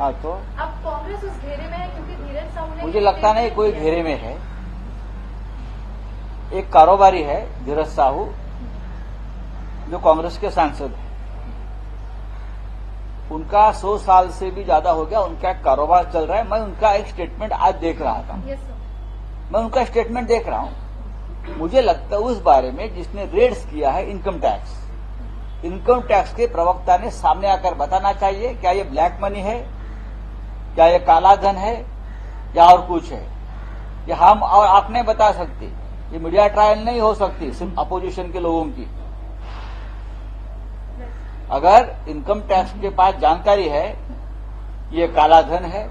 हाँ तो अब कांग्रेस उस घेरे में है क्योंकि धीरज साहू ने, मुझे लगता नहीं कोई घेरे में है। एक कारोबारी है धीरज साहू, जो कांग्रेस के सांसद है। उनका 100 साल से भी ज्यादा हो गया, उनका एक कारोबार चल रहा है। मैं उनका एक स्टेटमेंट आज देख रहा था। Yes sir. मैं उनका स्टेटमेंट देख रहा हूं। मुझे लगता है उस बारे में जिसने रेड्स किया है इनकम टैक्स के प्रवक्ता ने सामने आकर बताना चाहिए, क्या ये ब्लैक मनी है, क्या ये काला धन है, या और कुछ है। ये हम और आप नहीं बता सकते। ये मीडिया ट्रायल नहीं हो सकती सिर्फ अपोजिशन के लोगों की। अगर इनकम टैक्स के पास जानकारी है ये काला धन है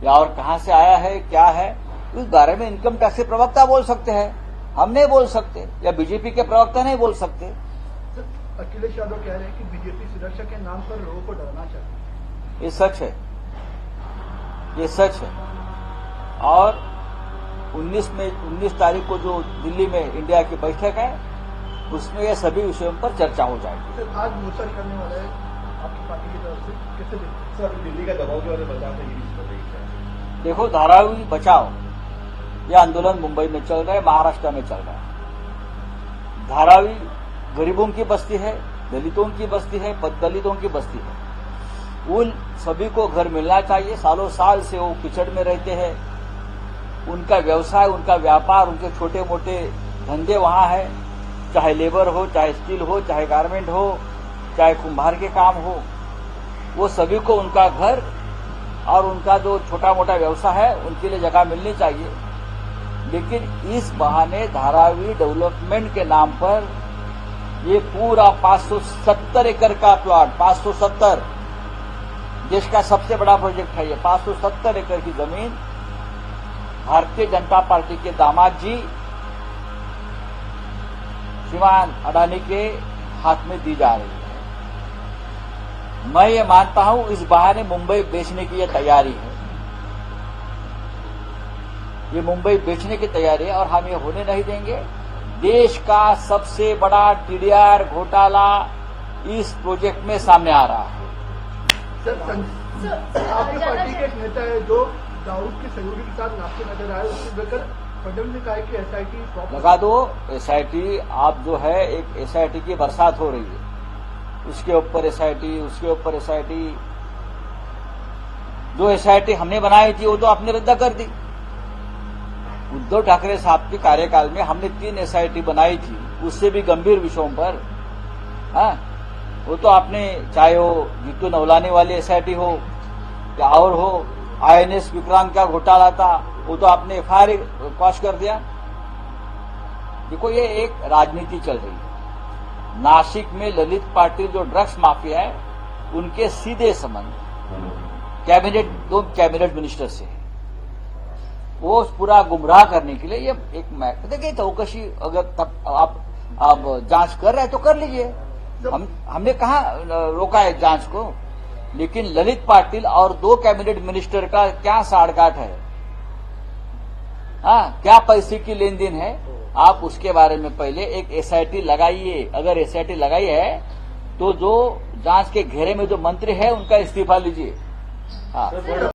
या और कहां से आया है, क्या है, उस बारे में इनकम टैक्स के प्रवक्ता बोल सकते हैं, हम नहीं बोल सकते, या बीजेपी के प्रवक्ता नहीं बोल सकते। अखिलेश यादव कह रहे हैं कि बीजेपी सुरक्षा के नाम पर लोगों को डराना चाहती है। ये सच है, ये सच है। और 19 तारीख को जो दिल्ली में इंडिया की बैठक है, उसमें ये सभी विषयों पर चर्चा हो जाएगी। सर, आज मोर्चा निकलने वाला है आपकी पार्टी की तरफ से, कैसे देखते हैं? सर, दिल्ली का दबाव जो है बचाव से ये देखो, धारावी बचाओ यह आंदोलन मुंबई में चल रहा है, महाराष्ट्र में चल रहा है। धारावी गरीबों की बस्ती है, दलितों की बस्ती है, दलितों की बस्ती है। उन सभी को घर मिलना चाहिए। सालों साल से वो किचड़ में रहते हैं। उनका व्यवसाय, उनका व्यापार, उनके छोटे मोटे धंधे वहां है, चाहे लेबर हो, चाहे स्टील हो, चाहे गारमेंट हो, चाहे कुंभार के काम हो। वो सभी को उनका घर और उनका जो छोटा मोटा व्यवसाय है उनके लिए जगह मिलनी चाहिए। लेकिन इस बहाने धारावी डेवलपमेंट के नाम पर ये पूरा 570 एकड़ का प्लॉट, 570 देश का सबसे बड़ा प्रोजेक्ट है ये, 570 एकड़ की जमीन भारतीय जनता पार्टी के दामाद जी श्रीमान अडानी के हाथ में दी जा रही है। मैं ये मानता हूं इस बहाने मुंबई बेचने की ये तैयारी है, ये मुंबई बेचने की तैयारी है और हम ये होने नहीं देंगे। देश का सबसे बड़ा टीडीआर घोटाला इस प्रोजेक्ट में सामने आ रहा है। सर, आपकी पार्टी के एक नेता है जो दाऊद के सहयोगी के साथ नाश्ते नजर आए, उसको लेकर फडणवीस ने कहा कि एसआईटी लगा दो। एसआईटी आप जो है, एक एसआईटी की बरसात हो रही है, उसके ऊपर एसआईटी, उसके ऊपर एसआईटी। जो एसआईटी हमने बनाई थी वो तो आपने रद्द कर दी। उद्धव ठाकरे साहब के कार्यकाल में हमने 3 एसआईटी बनाई थी, उससे भी गंभीर विषयों पर। हाँ, वो तो आपने, चाहे वो जीतू नवलानी वाली एसआईटी हो या और हो, आईएनएस विक्रांत का घोटाला था, वो तो आपने एफआईआर क्वाश कर दिया। देखो, ये एक राजनीति चल रही है। नासिक में ललित पाटिल जो ड्रग्स माफिया है, उनके सीधे संबंध दो कैबिनेट मिनिस्टर से है। वो पूरा गुमराह करने के लिए ये एक देखिए, चौकसी अगर आप जांच कर रहे हैं तो कर लीजिए। हमने कहा रोका है जांच को, लेकिन ललित पाटिल और 2 कैबिनेट मिनिस्टर का क्या साड़गांठ है, हाँ, क्या पैसे की लेन देन है, आप उसके बारे में पहले एक एसआईटी लगाइए। अगर एसआईटी लगाई है तो जो जांच के घेरे में जो मंत्री है उनका इस्तीफा लीजिए। हाँ।